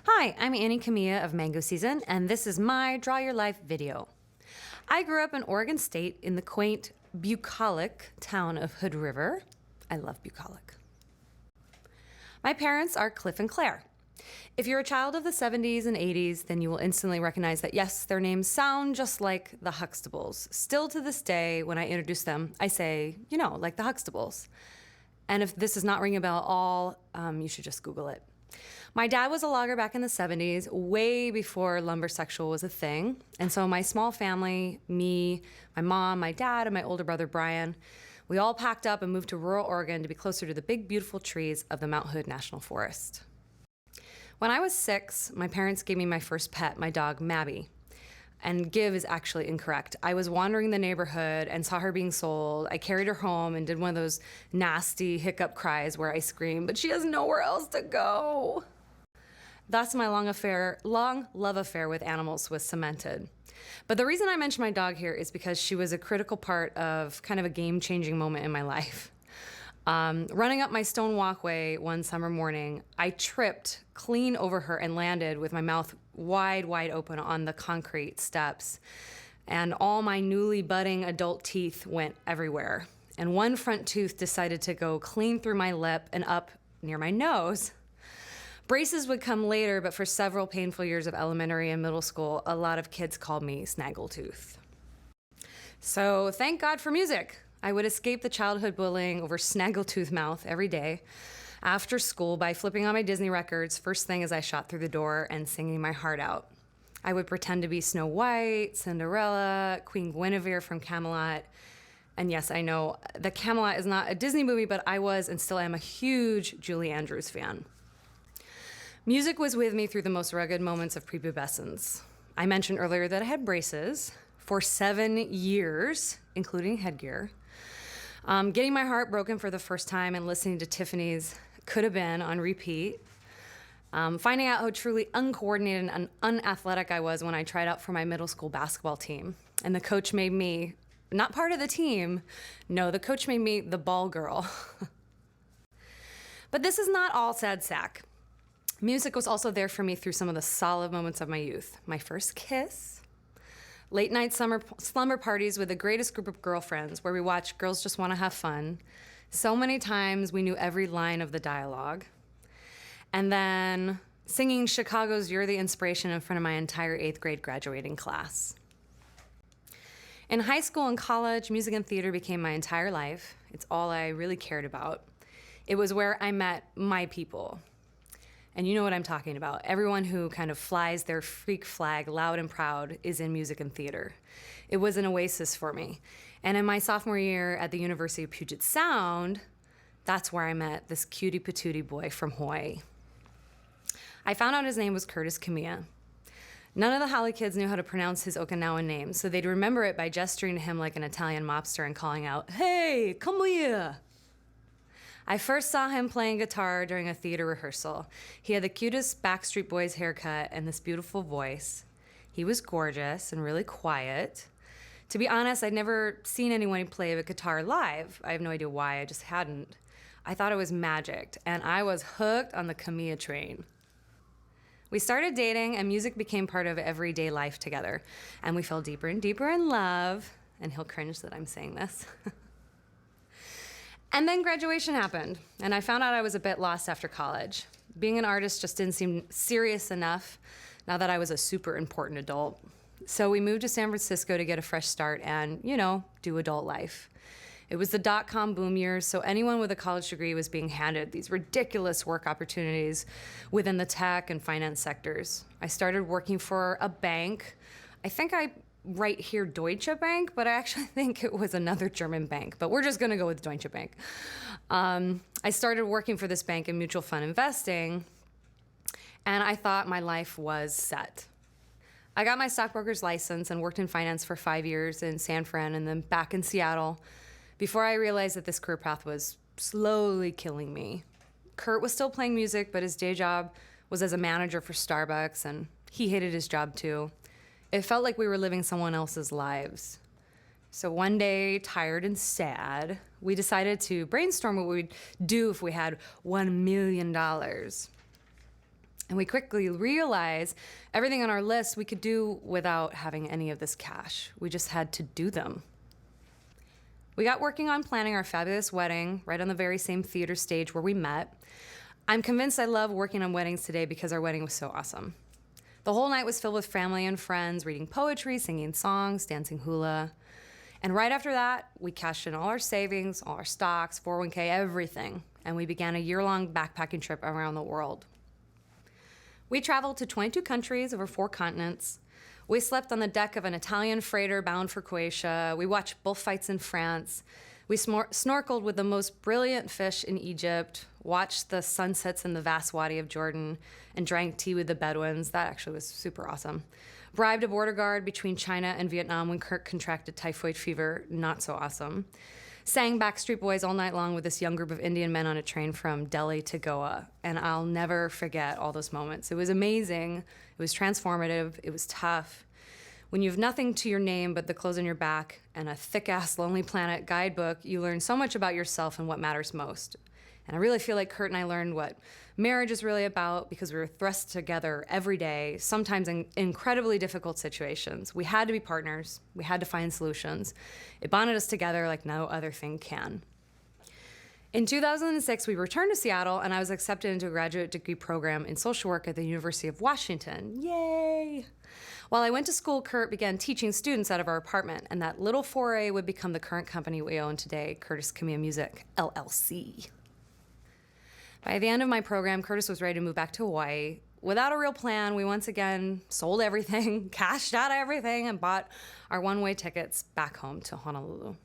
Hi, I'm Annie Kamiya of Mango Season, and this is my Draw Your Life video. I grew up in Oregon State in the quaint, bucolic town of Hood River. I love bucolic. My parents are Cliff and Claire. If you're a child of the 70s and 80s, then you will instantly recognize that yes, their names sound just like the Huxtables. Still to this day, when I introduce them, I say, you know, like the Huxtables. And if this is not ringing a bell at all, you should just Google it. My dad was a logger back in the 70s, way before lumbersexual was a thing. And so my small family, me, my mom, my dad, and my older brother Brian, we all packed up and moved to rural Oregon to be closer to the big, beautiful trees of the Mount Hood National Forest. When I was 6, my parents gave me my first pet, my dog, Mabby. And give is actually incorrect. I was wandering the neighborhood and saw her being sold. I carried her home and did one of those nasty hiccup cries where I scream, but she has nowhere else to go. Thus, my long love affair with animals was cemented. But the reason I mention my dog here is because she was a critical part of kind of a game-changing moment in my life. Running up my stone walkway one summer morning, I tripped clean over her and landed with my mouth wide open on the concrete steps. And all my newly budding adult teeth went everywhere. And one front tooth decided to go clean through my lip and up near my nose. Braces would come later, but for several painful years of elementary and middle school, a lot of kids called me Snaggletooth. So thank God for music. I would escape the childhood bullying over Snaggletooth mouth every day after school by flipping on my Disney records first thing as I shot through the door and singing my heart out. I would pretend to be Snow White, Cinderella, Queen Guinevere from Camelot. And yes, I know that Camelot is not a Disney movie, but I was and still am a huge Julie Andrews fan. Music was with me through the most rugged moments of prepubescence. I mentioned earlier that I had braces for 7 years, including headgear. Getting my heart broken for the first time and listening to Tiffany's Could Have Been on repeat. Finding out how truly uncoordinated and unathletic I was when I tried out for my middle school basketball team. And the coach made me, not part of the team, no, the coach made me the ball girl. But this is not all sad sack. Music was also there for me through some of the solid moments of my youth. My first kiss, late night slumber parties with the greatest group of girlfriends where we watched Girls Just Want to Have Fun. So many times we knew every line of the dialogue. And then singing Chicago's You're the Inspiration in front of my entire 8th grade graduating class. In high school and college, music and theater became my entire life. It's all I really cared about. It was where I met my people. And you know what I'm talking about. Everyone who kind of flies their freak flag loud and proud is in music and theater. It was an oasis for me. And in my sophomore year at the University of Puget Sound, that's where I met this cutie patootie boy from Hawaii. I found out his name was Curtis Kamiya. None of the Holly kids knew how to pronounce his Okinawan name, so they'd remember it by gesturing to him like an Italian mobster and calling out, "Hey, Kamiya!" I first saw him playing guitar during a theater rehearsal. He had the cutest Backstreet Boys haircut and this beautiful voice. He was gorgeous and really quiet. To be honest, I'd never seen anyone play a guitar live. I have no idea why, I just hadn't. I thought it was magic, and I was hooked on the Kamiya train. We started dating, and music became part of everyday life together. And we fell deeper and deeper in love, and he'll cringe that I'm saying this. And then graduation happened, and I found out I was a bit lost after college. Being an artist just didn't seem serious enough now that I was a super important adult. So we moved to San Francisco to get a fresh start and, you know, do adult life. It was the dot-com boom years, so anyone with a college degree was being handed these ridiculous work opportunities within the tech and finance sectors. I started working for a bank. I think I write here Deutsche Bank, but I actually think it was another German bank, but we're just gonna go with Deutsche Bank. I started working for this bank in mutual fund investing, and I thought my life was set. I got my stockbroker's license and worked in finance for 5 years in San Fran and then back in Seattle before I realized that this career path was slowly killing me. Kurt was still playing music, but his day job was as a manager for Starbucks, and he hated his job too. It felt like we were living someone else's lives. So one day, tired and sad, we decided to brainstorm what we'd do if we had $1 million. And we quickly realized everything on our list we could do without having any of this cash. We just had to do them. We got working on planning our fabulous wedding right on the very same theater stage where we met. I'm convinced I love working on weddings today because our wedding was so awesome. The whole night was filled with family and friends, reading poetry, singing songs, dancing hula. And right after that, we cashed in all our savings, all our stocks, 401k, everything. And we began a year-long backpacking trip around the world. We traveled to 22 countries over 4 continents. We slept on the deck of an Italian freighter bound for Croatia. We watched bullfights in France. We snorkeled with the most brilliant fish in Egypt, watched the sunsets in the vast Wadi of Jordan, and drank tea with the Bedouins. That actually was super awesome. Bribed a border guard between China and Vietnam when Kurt contracted typhoid fever. Not so awesome. Sang Backstreet Boys all night long with this young group of Indian men on a train from Delhi to Goa. And I'll never forget all those moments. It was amazing. It was transformative. It was tough. When you have nothing to your name but the clothes on your back and a thick-ass Lonely Planet guidebook, you learn so much about yourself and what matters most. And I really feel like Kurt and I learned what marriage is really about because we were thrust together every day, sometimes in incredibly difficult situations. We had to be partners. We had to find solutions. It bonded us together like no other thing can. In 2006, we returned to Seattle, and I was accepted into a graduate degree program in social work at the University of Washington. Yay! While I went to school, Kurt began teaching students out of our apartment, and that little foray would become the current company we own today, Curtis Kamiya Music, LLC. By the end of my program, Curtis was ready to move back to Hawaii. Without a real plan, we once again sold everything, cashed out everything, and bought our one-way tickets back home to Honolulu.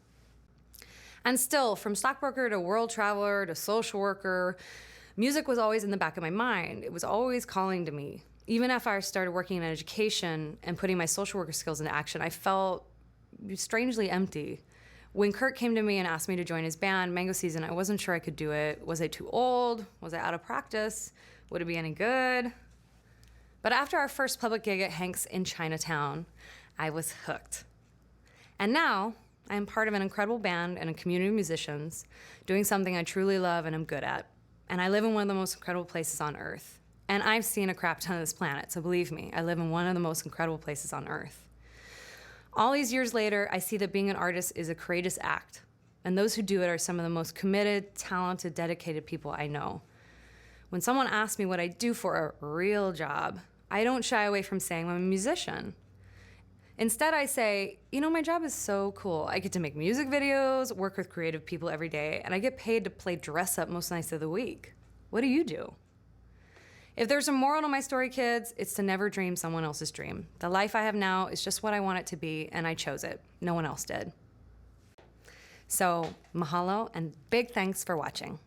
And still, from stockbroker to world traveler to social worker, music was always in the back of my mind. It was always calling to me. Even after I started working in education and putting my social worker skills into action, I felt strangely empty. When Kurt came to me and asked me to join his band, Mango Season, I wasn't sure I could do it. Was I too old? Was I out of practice? Would it be any good? But after our first public gig at Hank's in Chinatown, I was hooked. And now, I am part of an incredible band and a community of musicians, doing something I truly love and am good at. And I live in one of the most incredible places on Earth. And I've seen a crap ton of this planet, so believe me, I live in one of the most incredible places on Earth. All these years later, I see that being an artist is a courageous act, and those who do it are some of the most committed, talented, dedicated people I know. When someone asks me what I do for a real job, I don't shy away from saying I'm a musician. Instead, I say, my job is so cool. I get to make music videos, work with creative people every day, and I get paid to play dress up most nights of the week. What do you do? If there's a moral to my story, kids, it's to never dream someone else's dream. The life I have now is just what I want it to be, and I chose it. No one else did. So, mahalo, and big thanks for watching.